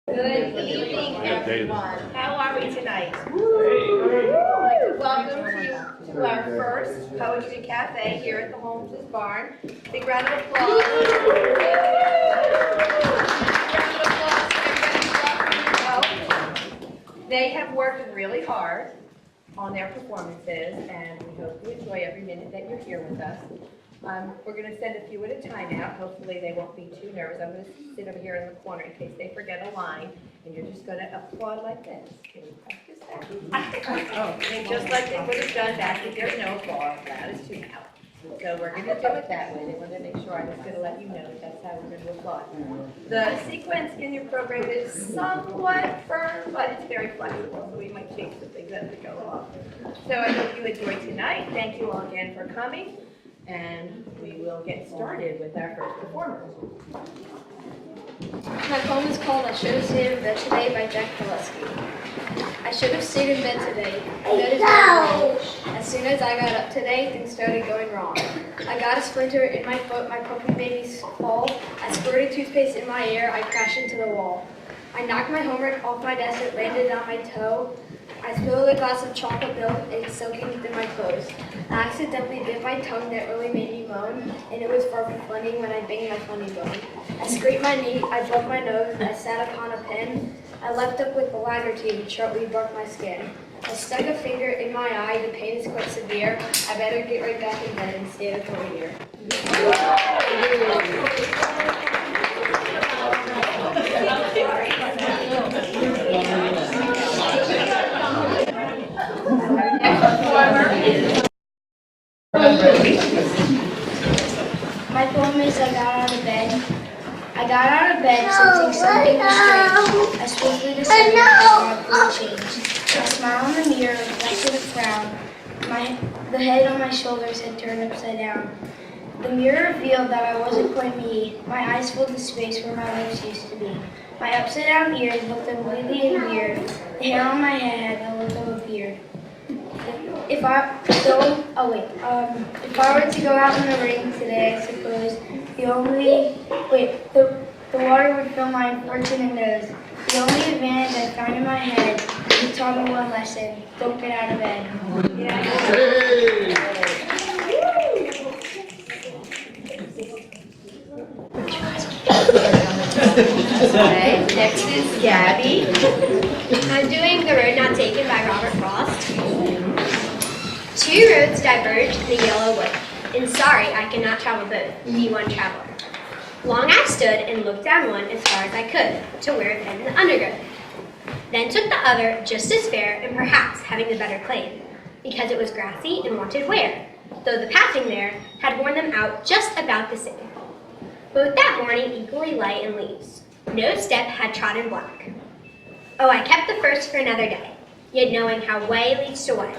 Good evening, everyone. How are we tonight? I'd like to welcome you to our first Poetry Cafe here at the Holmes' Barn. Big round of applause. Big round of applause for everybody who brought. They have worked really hard on their performances, and we hope you enjoy every minute that you're here with us. We're going to send a few at a time out. Hopefully they won't be too nervous. I'm going to sit over here in the corner in case they forget a line, and you're just going to applaud like this. Can we practice that? And just like they would have done back, if there's no applause, that is too loud. So we're going to do it that way. They want to make sure. I'm just going to let you know that that's how we're going to applaud. The sequence in your program is somewhat firm, but it's very flexible, so we might change some things as we go along. So I hope you enjoyed tonight. Thank you all again for coming. And we will get started with our first performer. My poem is called I Should Have Stayed in Bed Today by Jack Pulaski. I should have stayed in bed today. As soon as I got up today, things started going wrong. I got a splinter in my foot, my puppy baby's fall. I squirted toothpaste in my ear, I crashed into the wall. I knocked my homework off my desk, it landed on my toe. I spilled a glass of chocolate milk, it's soaking through my clothes. I accidentally bit my tongue that really made me moan, and it was far from funny when I banged my funny bone. I scraped my knee, I broke my nose, I sat upon a pen. I left up with a lagartine, which shortly broke my skin. I stuck a finger in my eye, the pain is quite severe. I better get right back in bed and stay there for a year. My poem is I got out of bed. I got out of bed sensing something was strange. I swiftly decided to change. I smiled in the mirror, reflected a frown. The head on my shoulders had turned upside down. The mirror revealed that I wasn't quite me. My eyes filled the space where my lips used to be. My upside down ears looked unwieldy and weird. The hair on my head had the look of a beard. If I were to go out in the rain today, I suppose the water would fill my unfortunate nose. The only advantage I found in my head is it taught me one lesson: don't get out of bed. Okay, next is Gabby. I'm doing The Road Not Taken by Robert Frost. Two roads diverged in the yellow wood, and sorry I cannot travel both, be one traveler. Long I stood and looked down one as far as I could, to where it ended in the undergrowth. Then took the other, just as fair, and perhaps having the better claim, because it was grassy and wanted wear, though the passing there had worn them out just about the same. Both that morning equally light in leaves. No step had trodden black. Oh, I kept the first for another day, yet knowing how way leads to way,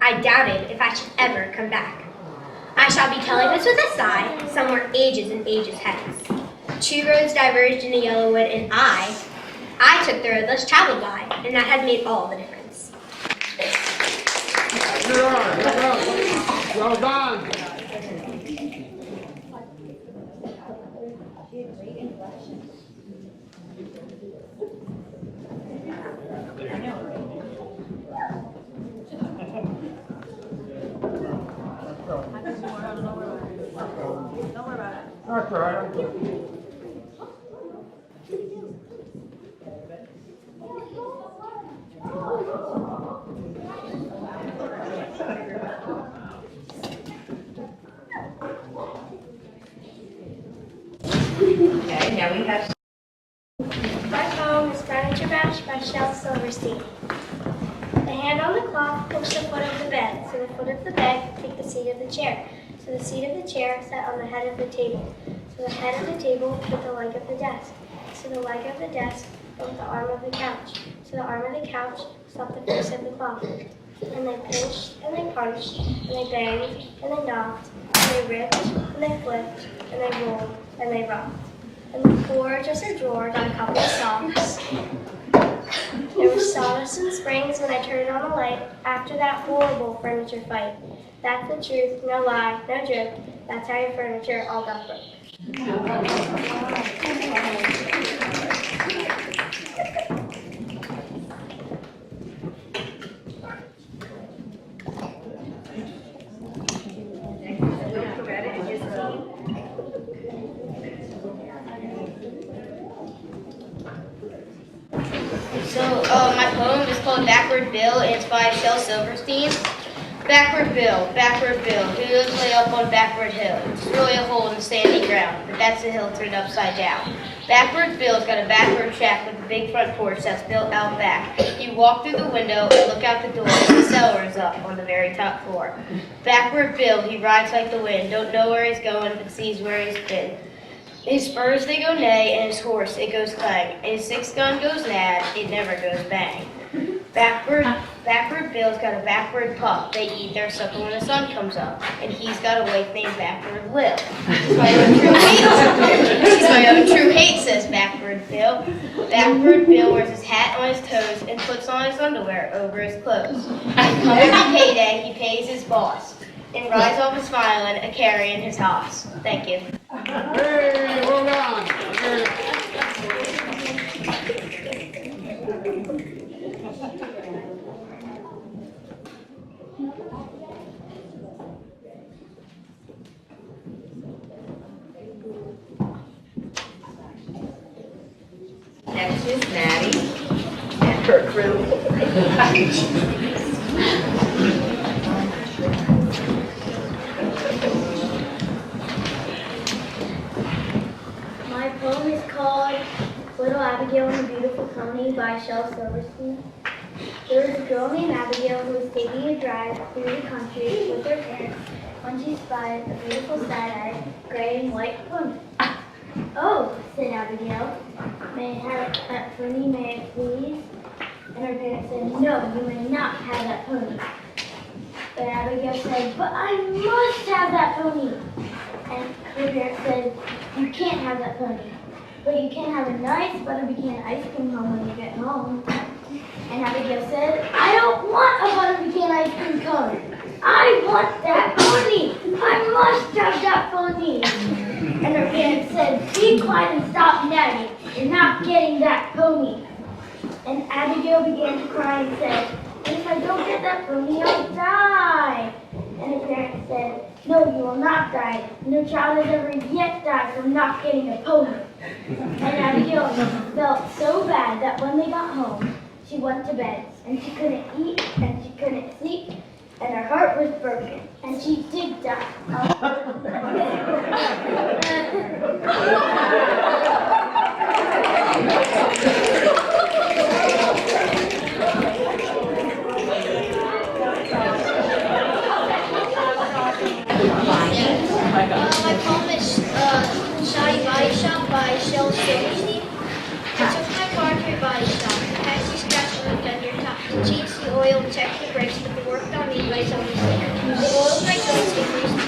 I doubted if I should ever come back. I shall be telling this with a sigh, somewhere ages and ages hence. Two roads diverged in a yellow wood, and I took the road less traveled by, and that has made all the difference. Well done. That's all right. Okay, now we have. My poem is Furniture Bash by Shel Silverstein. The hand on the cloth pushed the foot of the bed, so the foot of the bed took the seat of the chair. So the seat of the chair sat on the head of the table. So the head of the table put the leg of the desk. So the leg of the desk built the arm of the couch. So the arm of the couch stopped the face of the cloth. And they pinched, and they punched, and they banged, and they knocked, and they ripped, and they flipped, and they rolled, and they rocked. And the floor just a drawer got a couple of socks. There was sawdust and springs when I turned on the light after that horrible furniture fight. That's the truth, no lie, no joke. That's how your furniture all got broke. So my poem is called Backward Bill, and it's by Shel Silverstein. Backward Bill, who lives way up on Backward Hill. It's really a hole in the sandy ground, but that's the hill turned upside down. Backward Bill's got a backward shack with a big front porch that's built out back. You walk through the window and look out the door, and the cellar is up on the very top floor. Backward Bill, he rides like the wind, don't know where he's going, but sees where he's been. His spurs, they go neigh, and his horse, it goes clang. And his 6-gun goes nad, it never goes bang. Backward Bill's got a backward pup. They eat their supper when the sun comes up. And he's got a wife named Backward Lil. He's my own true hate, says Backward Bill. Backward Bill wears his hat on his toes and puts on his underwear over his clothes. And come every payday, he pays his boss. And rides off a smiling, a carrying his hoss. Thank you. Hey, well done. Next is Maddie and her crew. My poem is called Little Abigail and the Beautiful Pony by Shel Silverstein. There was a girl named Abigail who was taking a drive through the country with her parents when she spied a beautiful sad-eyed gray and white pony. "Oh," said Abigail, "may I have that pony, may I please?" And her parents said, "No, you may not have that pony." But Abigail said, "But I must have that pony." And her parents said, "You can't have that pony, but you can have a nice butter pecan ice cream cone when you get home." And Abigail said, "I don't want a butter pecan ice cream cone. I want that pony. I must have that pony." And her parents said, "Be quiet and stop nagging. You're not getting that pony." And Abigail began to cry and said, "And if I don't get that pony, I'll die." And her parents said, "No, you will not die. No child has ever yet died from not getting a pony." And Abigail felt so bad that when they got home, she went to bed, and she couldn't eat, and she couldn't sleep, and her heart was broken, and she did die. My poem is Shoddy Body Shop by Shel Silverstein. I took my car to a body shop. The taxi scratched the under top. Changed the oil, checked the brakes, but the work on me by someone's hair. They oiled my joints, they greased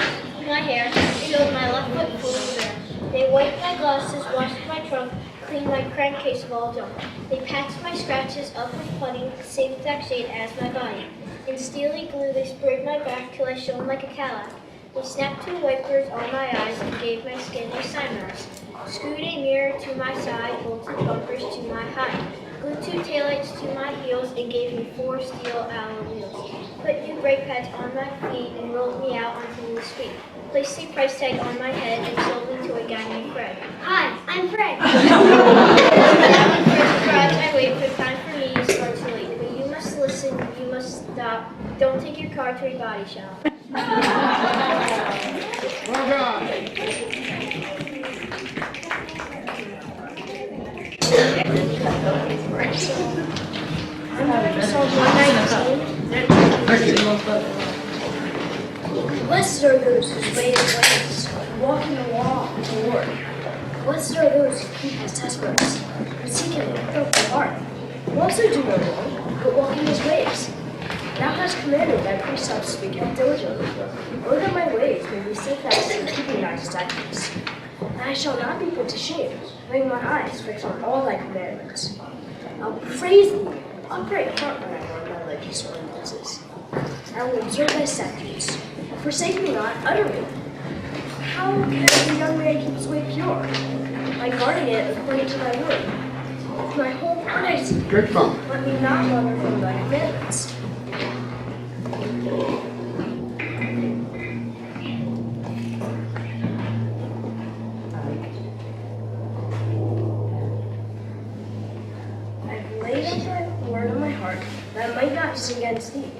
my hair, filled my left foot full of air. They wiped my glasses, washed my trunk, cleaned my crankcase of all junk. They patched my scratches up with putty, the same exact shade as my body. In steely glue, they sprayed my back till I shone like a Cadillac. They snapped 2 wipers on my eyes and gave my skin a sunrise. Screwed a mirror to my side, bolted bumpers to my height. Glued 2 taillights to my heels and gave me 4 steel alloy wheels. Put new brake pads on my feet and rolled me out onto the street. Placed a price tag on my head and sold me to a guy named Fred. Hi, I'm Fred. Now in first garage I wait for time for me to start to leave. But you must listen, you must stop. Don't take your car to a body shop. Well done. Blessed are those whose way is ways, walking along to work. Blessed are those who keep his testaments, and seek him with a perfect heart. Who also do no wrong, but walk in his ways. Thou hast commanded thy precepts to be kept diligently. O that my ways may be steadfast in keeping thy statutes. And I shall not be put to shame, having my eyes fixed on all thy commandments. I'll praise thee, upright heart when I learn thy legends ordinances. I will observe thy statutes. Forsake me not utterly. How can a young man keep his way pure? By guarding it according to thy word. With my whole heart I seek thee. Good fun. Let me not wander from thy commandments. I've laid up thy word on my heart, that I might not sin against thee.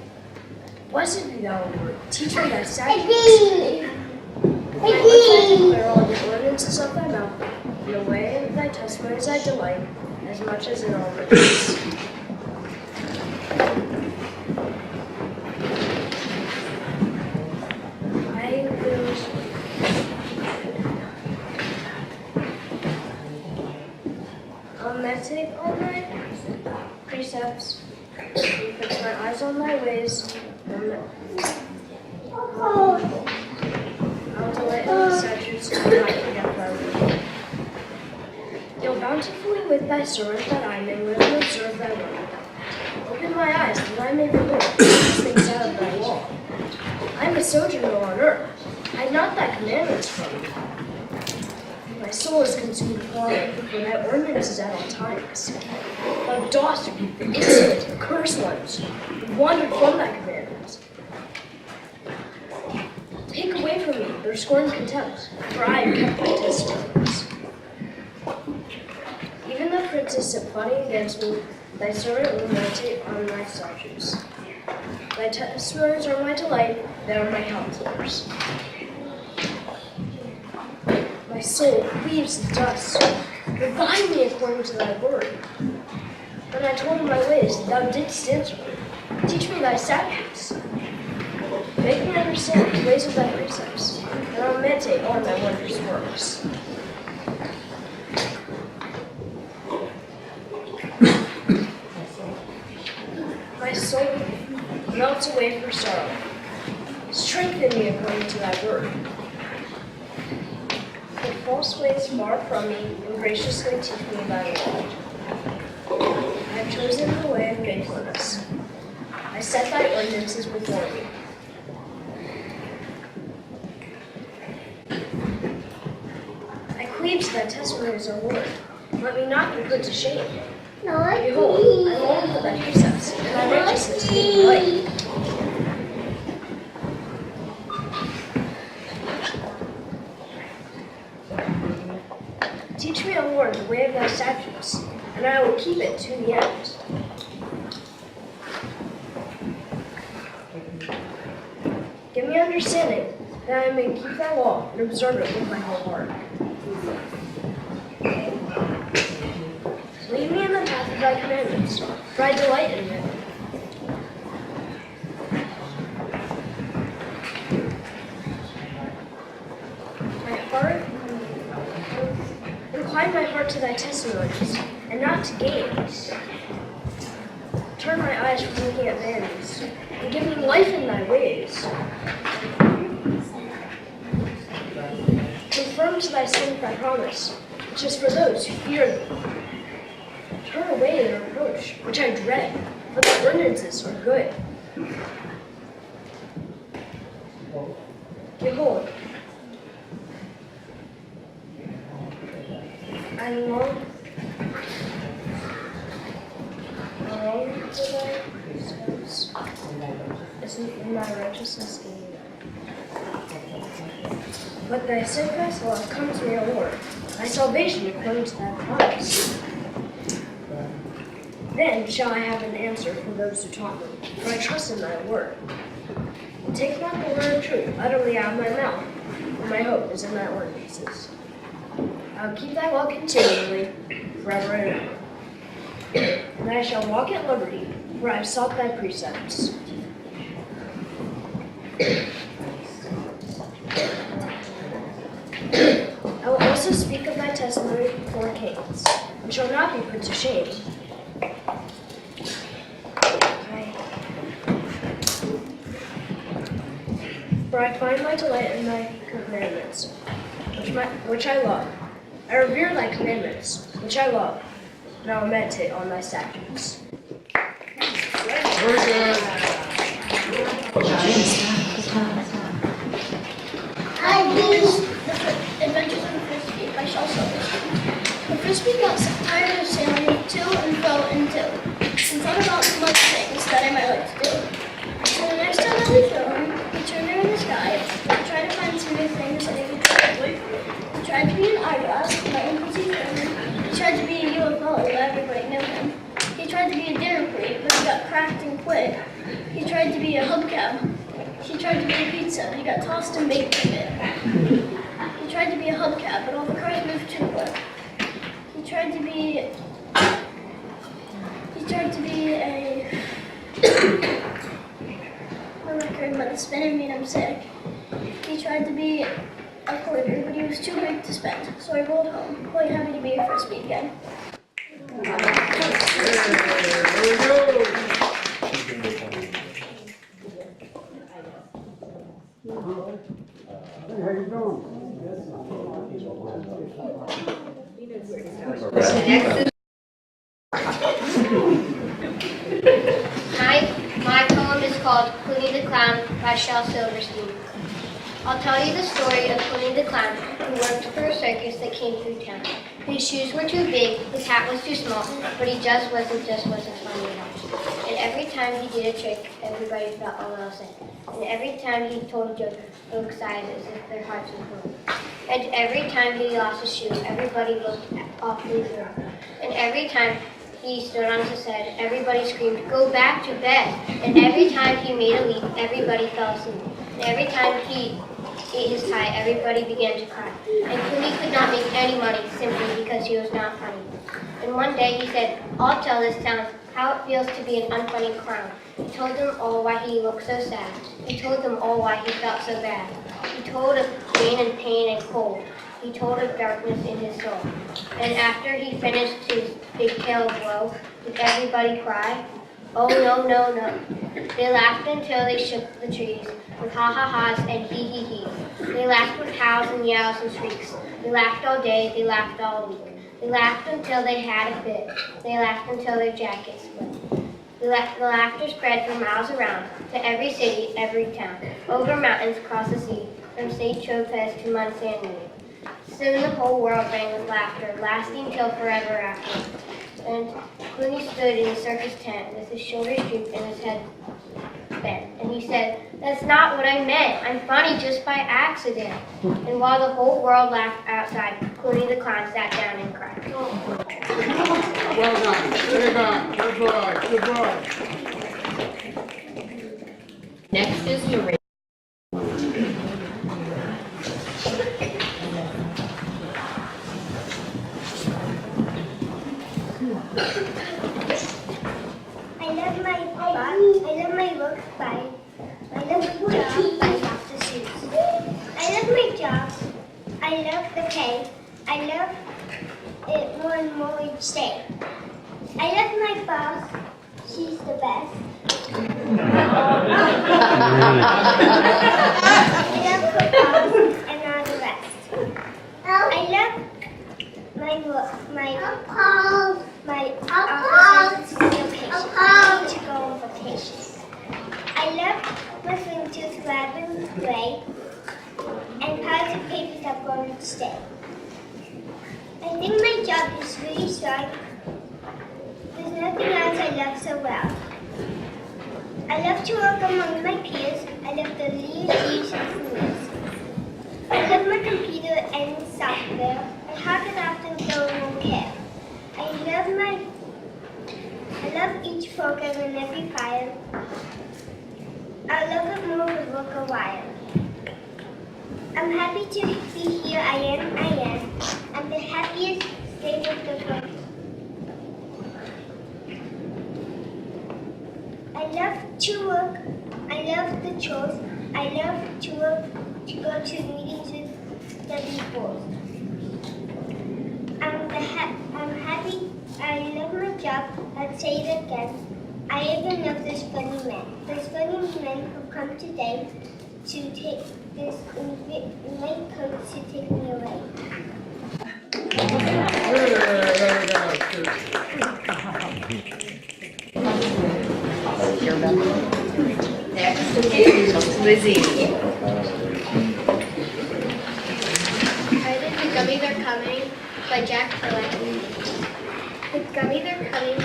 Blessed be thou, Lord. Teach me thy statutes. My lips I declare all the ordinances of thy mouth, in the way of thy testimonies I delight, as much as in all riches. I'll meditate on thy precepts, fix my eyes on thy ways, I'll delight in thy statutes and not forget thy word. Deal bountifully with thy servant, that I may live and observe thy word. Open my eyes, that I may behold these things out of thy law. I am a sojourner on earth. Hide not thy commandments from me. My soul is consumed with longing for thy ordinances at all times. Thou dost rebuke the insolent and cursed ones who wander from thy commandments. Take away from me their scorn and contempt, for I have kept thy testimonies. Even the princes sit plotting against me, thy servant will meditate on thy statutes. Thy testimonies are my delight, they are my counselors. My soul cleaves to dust. Revive me according to thy word. When I told him my ways, thou didst answer me. Teach me thy statutes. Make me understand the ways of thy precepts, and I will meditate on thy wondrous works. My soul melts away for sorrow. Strengthen me according to thy word. Put false ways far from me, and graciously teach me thy law. I have chosen the way of faithfulness. I set thy ordinances before me. I cleave to thy testimonies, O Lord. Let me not be put to shame. Behold, I long for thy precepts, and thy righteousness give me light. Teach me, O Lord, the way of thy statutes, and I will keep it to the end. Give me understanding, that I may keep thy law and observe it with my whole heart. Lead me in the path of thy commandments, for I delight in them. Incline my heart to thy testimonies, and not to gains. Turn my eyes from looking at vanities, and give me life in thy ways. Confirm to thy saint thy promise, which is for those who fear thee. Turn away the reproach, which I dread, for thy ordinances are good. Behold, I long for thy precepts, as in thy righteousness gain me. But thy steadfast love comes to me, O Lord, thy salvation according to thy promise. Then shall I have an answer from those who taught me, for I trust in thy word. Take not the word of truth utterly out of my mouth, for my hope is in thy ordinances. I will keep thy law continually, forever and ever. And I shall walk at liberty, for I have sought thy precepts. I will also speak of thy testimony before kings, and shall not be put to shame. For I find my delight in thy commandments, which I love. I revere thy commandments, which I love, and I will meditate on thy statutes. Very good. Adventures in Frisbee by Shel Silverstein. The Frisbee got tired of sailing to and fro and to, and thought about so much things that I might like to do. So the next time that we filmed, he turned around the sky, tried to find some new things that he could try. He tried to be an eyeglass, but I couldn't see him. He tried to be a UFO, but everybody knew him. he got cracked and quit. He tried to be a hubcap. She tried to be a pizza. He got tossed and baked a bit. He tried to be a hubcap, but all the cars moved too quick. He tried to be a record, but the spinner made him sick. He tried to be a quarter, but he was too big to spend, so I rolled home, quite happy to be here for a speed again. There we go. Hey, how you doing? My poem is called Clooney the Clown by Shel Silverstein. I'll tell you the story of Clooney the Clown, who worked for a circus that came through town. His shoes were too big, his hat was too small, but he just wasn't funny at all. And every time he did a trick, everybody felt all else in. And every time he told a joke, folks sighed as if their hearts would break. And every time he lost his shoe, everybody looked awfully blue. And every time he stood on his head, everybody screamed, "Go back to bed!" And every time he made a leap, everybody fell asleep. And every time he ate his pie, everybody began to cry. And Clooney could not make any money simply because he was not funny. And one day he said, "I'll tell this town how it feels to be an unfunny clown." He told them all why he looked so sad. He told them all why he felt so bad. He told of pain and cold. He told of darkness in his soul. And after he finished his big tale of woe, did everybody cry? Oh no, no, no. They laughed until they shook the trees with ha-ha-has and hee-hee-hees. They laughed with howls and yells and shrieks. They laughed all day, they laughed all week. They laughed until they had a fit. They laughed until their jackets split. The laughter spread for miles around, to every city, every town, over mountains, across the sea, from St. Tropez to Montsanny. Soon the whole world rang with laughter, lasting till forever after. And Clooney stood in the circus tent with his shoulders drooped and his head bent. And he said, "That's not what I meant. I'm funny just by accident." And while the whole world laughed outside, Clooney the Clown sat down and cried. Well done. Very good. Good boy. Good boy. Next is Marie. I love my book. I love my book by. I love my job by Dr. Seuss. I love my job. I love the pay. I love it more and more each day. I love my boss. She's the best. I love football and all the rest. I love my office location. I need to go on vacation. I love my swing tooth red and gray, and piles of papers that going to stay. I think my job is really strong. There's nothing else I love so well. I love to work among my peers. I love the leaves and fools. I love my computer and software. I have it often so I won't care. I love each program and every file. I love it more would work a while. I'm happy to be here. I am. I'm the happiest state of the world. I love to work. I love the chores. I love to work, to go to meetings with the people. I'm happy. I love my job. I'll say it again. I even love those funny men. Those funny men who come today to take this white coat to take me away. Next is Lizzie. I did The Gummies Are Coming by Jack Perlin. The gummies are coming,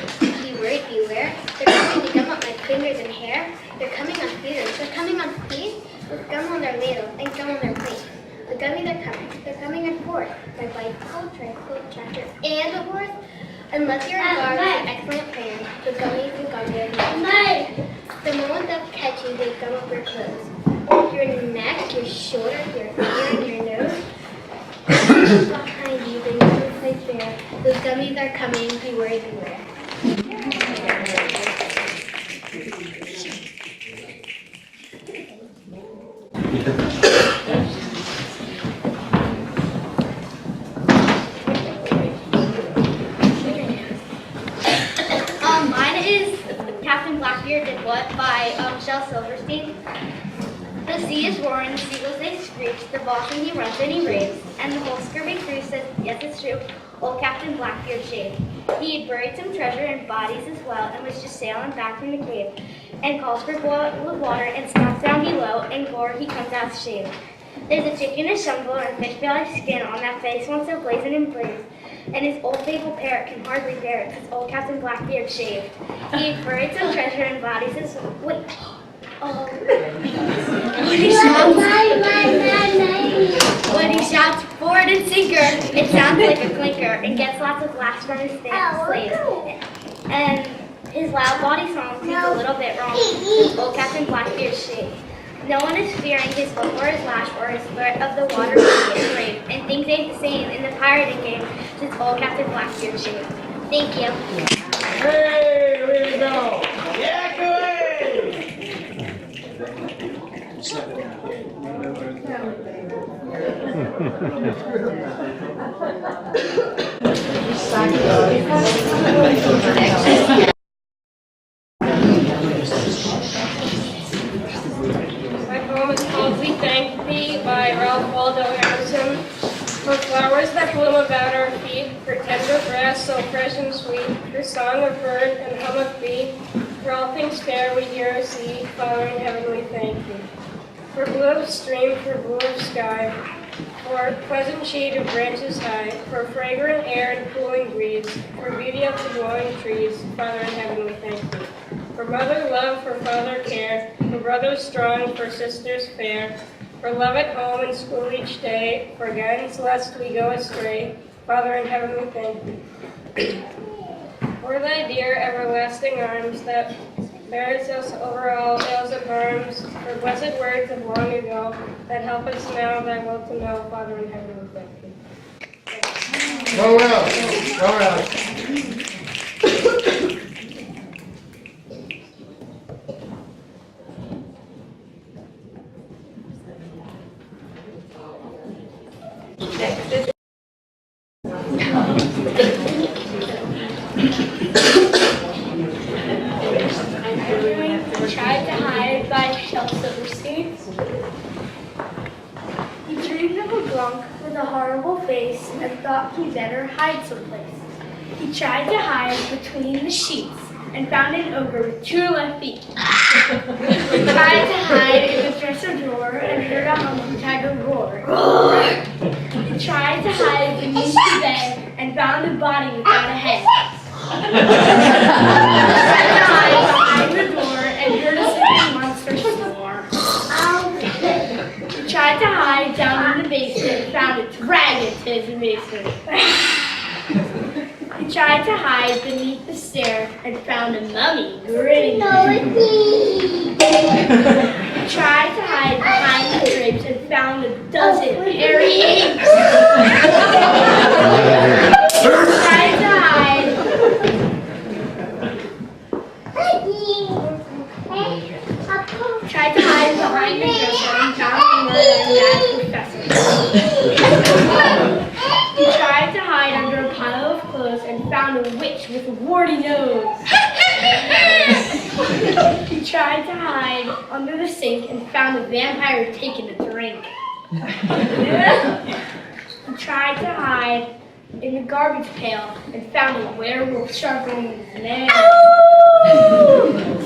beware. They're coming to gum up my fingers and hair. They're coming on feeders, they're coming on feet with gum on their ladle and gum on their plate. The gummies are coming, they're coming in fourth. My bicycle, tricycle, tractor, and a horse. Unless you're a guard with an excellent plan, the gummies and gum bears and they gum up your clothes. Your neck, your shoulder, your ear, and your nose. Behind you, they never play fair. Those gummies are coming, be worried, beware. Mine is Captain Blackbeard Did What by Shel Silverstein. The sea is roaring, the seagulls they screech, the boss and he runs and he raves, and the whole scurvy crew says, yes it's true, old Captain Blackbeard shaved. He had buried some treasure and bodies as well, and was just sailing back from the cave, and calls for boiled water, and scouts down below, and gore he comes out shaved. There's a chicken, a shumble, and a fish belly skin on that face once so blazing and blaze. And his old faithful parrot can hardly bear it, 'cause old Captain Blackbeard shaved. He had buried some treasure and bodies as wait. When he shouts forward and sinker, it sounds like a clinker and gets lots of laughs from his slaves. And his loud body song seems a little bit wrong, since old Captain Blackbeard shaved. No one is fearing his hook or his lash or his threat of the water being brave, and things ain't the same in the pirating game since old Captain Blackbeard shaved. Thank you. Hey, way to go. Yeah, good. My poem is called We Thank Thee by Waldo, Emerson. For flowers that bloom about our feet, for tender grass so fresh and sweet, for song of bird and hum of bee, for all things fair we hear or see, Father in heaven we thank thee. For blue of stream, for blue of sky, for pleasant shade of branches high, for fragrant air and cooling breeze, for beauty of the glowing trees, Father in heaven we thank thee. For mother love, for father care, for brothers strong, for sisters fair, for love at home and school each day, for guidance lest we go astray, Father in heaven we thank thee. For thy dear everlasting arms that bears us over all ills and harms, for blessed words of long ago that help us now thy will to know, Father in heaven we thank thee. Go well. Go well. Tried to Hide by Shel Silverstein. He dreamed of a glunk with a horrible face and thought he better hide someplace. He tried to hide between the sheets and found an ogre with 2 left feet. He tried to hide in the dresser drawer and heard a hungry tiger roar. He tried to hide beneath the bed and found a body without a head. He tried to hide behind the door and heard a sleeping monster snore. He tried to hide down in the basement and found a dragon to his amazement. He tried to hide beneath the stairs and found a mummy grinning. He tried to hide behind the drapes and found a dozen hairy apes. He tried to hide behind the dresser and found a murder mad professor. He tried to hide under a pile of clothes and found a witch with a warty nose. He tried to hide under the sink and found a vampire taking a drink. He tried to hide in the garbage pail and found a werewolf sharpening his nails.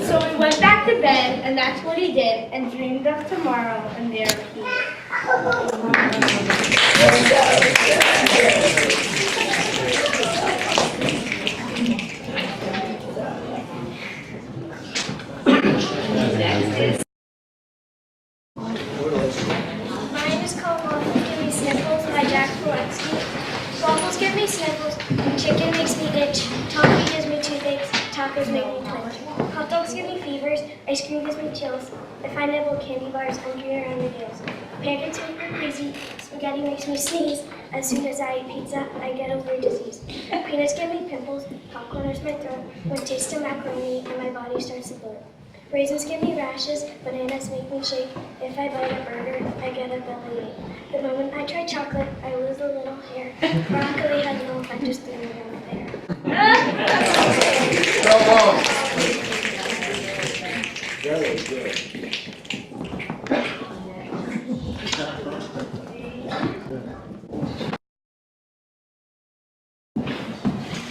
So he went back to bed, and that's what he did, and dreamed of tomorrow, and there he is. Mine is called Waffles Give Me Sniffles by Jack Pulaski. Waffles give me sniffles, chicken makes me itch, toffee gives me toothaches, tacos make me twitch. Hot dogs give me fever. shivers, ice cream gives me chills. If I nibble candy bars, I'm greener on the gills. Pancakes make me crazy, spaghetti makes me sneeze. As soon as I eat pizza, I get over a disease. Peanuts give me pimples, popcorn hurts my throat. When taste of macaroni and my body starts to bloat. Raisins give me rashes, bananas make me shake. If I bite a burger, I get a bellyache. The moment I try chocolate, I lose a little hair. Broccoli has no effect, just threw me down there. Very good.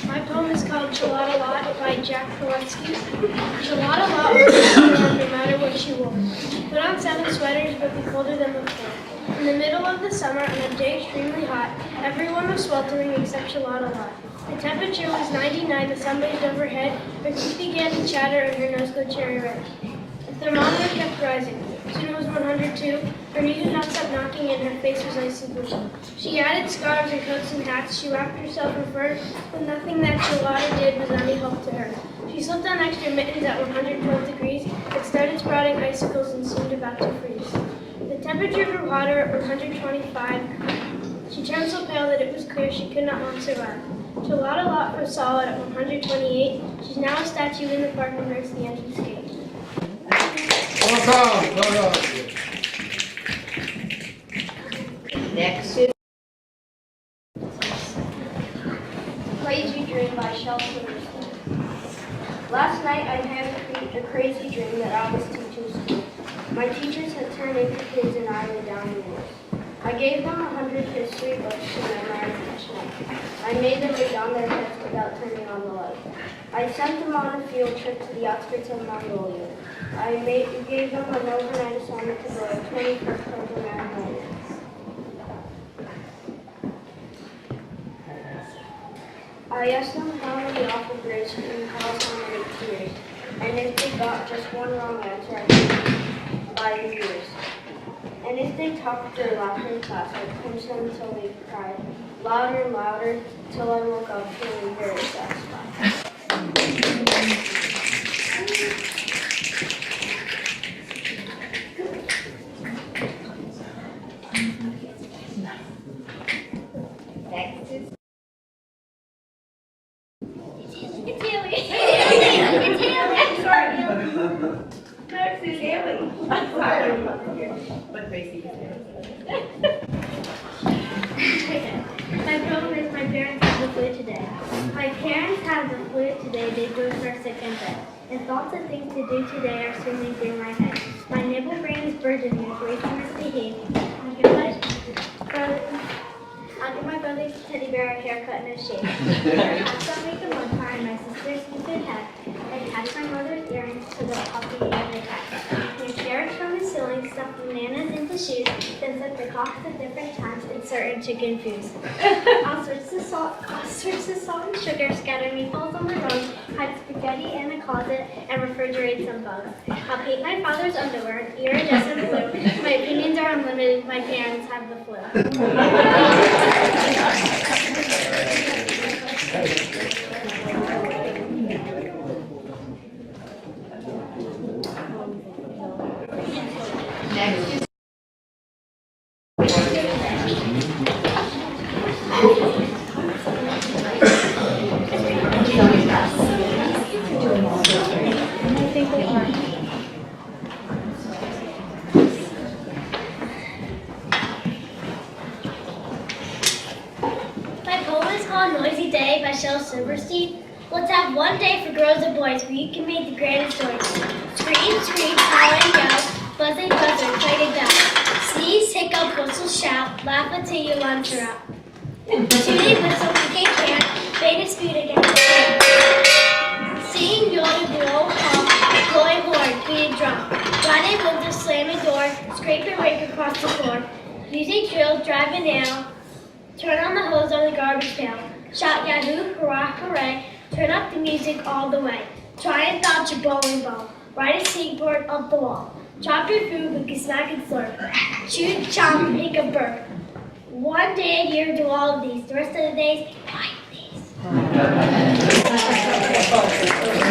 My poem is called Chilada Lot by Jack Polansky. Chilada Lot was warm no matter what she wore. Put on 7 sweaters, but be colder than before. In the middle of the summer, on a day extremely hot, everyone was sweltering except Chilada Lot. The temperature was 99, the sun blazed overhead, her teeth began to chatter, and her nose glowed cherry red. The thermometer kept rising. Soon it was 102. Her knees would not stop knocking, and her face was icy blue. She added scarves and coats and hats. She wrapped herself in fur, but nothing that Chilada did was any help to her. She slipped on extra mittens at 112 degrees. It started sprouting icicles and seemed about to freeze. The temperature grew hotter at 125. She turned so pale that it was clear she could not long survive. Chilada Lot was solid at 128. She's now a statue in the park and guards the entrance gate. Next is Crazy Dream by Shel Silverstein. Last night I had a crazy dream that I was teaching school. My teachers had turned into kids and I lay down in rules. I gave them 100 history books to memorize each night. I made them lay down their heads without turning on the light. I sent them on a field trip to the outskirts of Mongolia. I gave them an overnight assignment to go to 21st program later. I asked them how many awful grades and how many tears, and if they got just one wrong answer, I would buy the years. And if they talked or laughed in class, I'd punch them until they cried, louder and louder, till I woke up feeling very satisfied. next is next is Haley. I'm sorry. But Gracie My poem is My Parents Have the Flu Today. My parents have the flu today, they both are sick in bed. And thoughts of things to do today are swimming through my head. My nibble brain is burgeoning with ways to misbehave. I'll give my brother's teddy bear a haircut and a shave. I still make him one pie and my sister's stupid hat. I attach my mother's earrings to the puppy and the cat. We carrots from the ceiling, stuff bananas into shoes, then set the cocks at different times in certain chicken foods. I'll switch the salt and sugar, scatter meatballs on the road, hide spaghetti in a closet, and refrigerate some bugs. I'll paint my father's underwear, iridescent blue. My opinions are unlimited, my parents have the flu. next is My poem is called Noisy Day by Shel Silverstein. Let's have one day for girls and boys where you can make the grandest stories. Scream, scream, howl and yell, buzzing, buzzer, clanging bell. Sneeze, hiccup, whistle, shout, laugh until your lungs are out. Tooting, whistle, kicking can, fade dispute against the fan. Singing, yodel, blow, honk, blowing horn, beating drum. Riding window, slamming door, scraping rake across the floor. Music drill, driving nail. Turn on the hose on the garbage pail. Shout yahoo, hurrah, hooray. Turn up the music all the way. Try and dodge your bowling ball. Ride a skateboard up the wall. Chop your food, we can snack and slurp. Chew, chomp, take a burp. One day a year do all of these. The rest of the days, find these.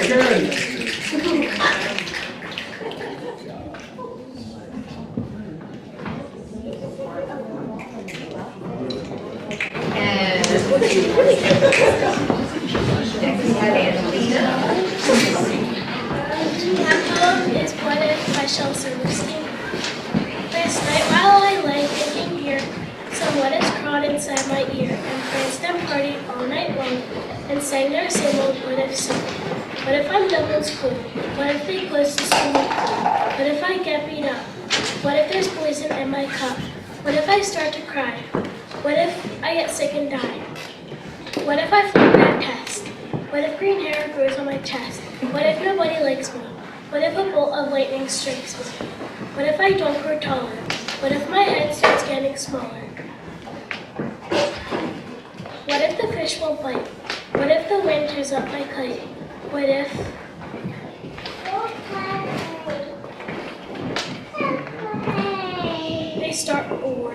Very good. Shel Silverstein. Last night while I lay thinking here, someone has crawled inside my ear and pranced and partied all night long and sang their same old what if song. What if I'm done with school? What if they close the swimming pool? What if I get beat up? What if there's poison in my cup? What if I start to cry? What if I get sick and die? What if I flunk that test? What if green hair grows on my chest? What if nobody likes me? What if a bolt of lightning strikes me? What if I don't grow taller? What if my head starts getting smaller? What if the fish won't bite? What if the wind tears up my kite? What if... they start a war?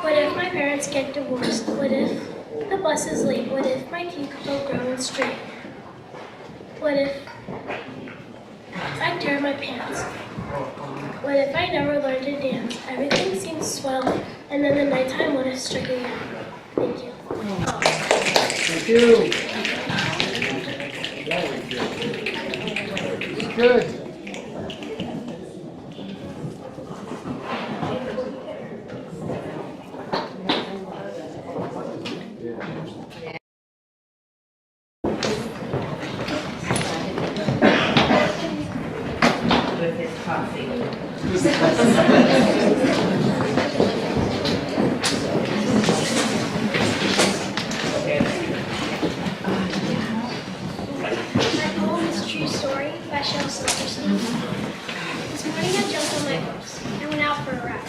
What if my parents get divorced? What if the bus is late? What if my teeth don't grow in straight? What if I tear my pants? What if I never learn to dance? Everything seems swell, and then the nighttime what if strike again? Thank you. Thank you. Good. With his coffee. My poem is True Story by Shel Silverstein. This morning I jumped on my horse and went out for a ride.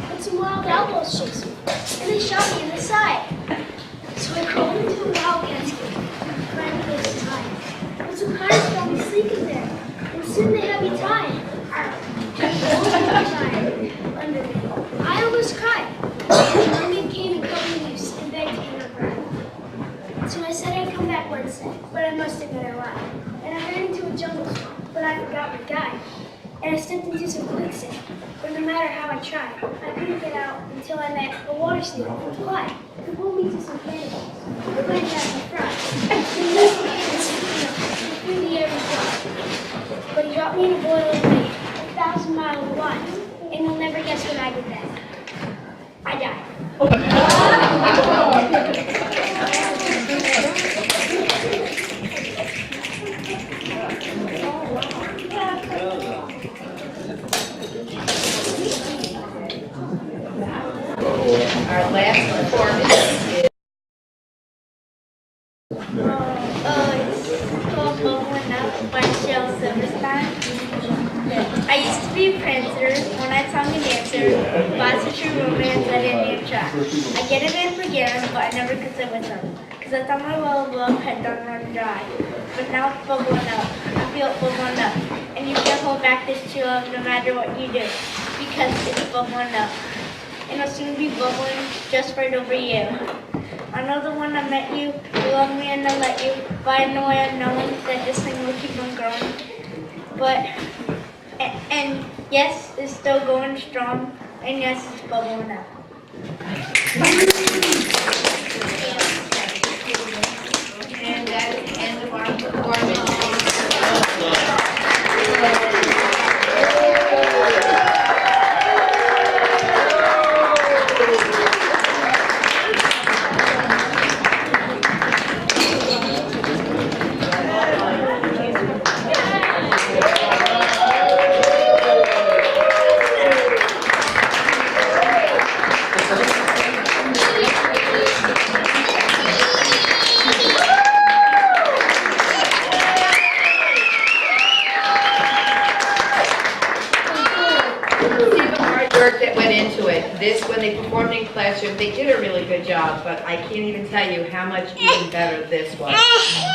But some wild outlaws chased me, and they shot me in the side. So I crawled into a wild casket, trying to get tied. But some pirates found me sleeping there, and soon they had me tied. Under me. I almost cried. The mermaid came and cut me loose and begged to eat her bread. So I said I'd come back Wednesday, but I must admit I lied. And I ran into a jungle swamp, but I forgot my guide. And I stepped into some quicksand, but no matter how I tried, I couldn't get out until I met a water snake from Clyde, who pulled me to some cannibals. The land had me fried. He moved me and threw the air and fly. But he dropped me in a boiling lake, 1,000 miles wide, and you'll never guess what I did then. I died. Our last performance is It's called Bubbling Up by Shel Silverstein. I used to be a prancer, one-eyed song and dancer, but it's a true romance I didn't even try. I get it in again, but I never could sit with them, because I thought my well of love had done run dry. But now it's bubbling up, I feel it bubbling up, and you can't hold back this true love no matter what you do, because it's bubbling up. And it'll soon be bubbling just right over you. I know the one I met you, you love me and I let you, but I know I have knowing that this thing will keep on growing. But, and yes, it's still going strong, and yes, it's bubbling up. and that is the end of our performance. That went into it. This, when they performed in classroom, they did a really good job, but I can't even tell you how much even better this was.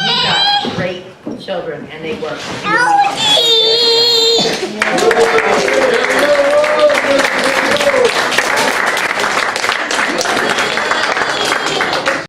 You've got great children, and they work really hard.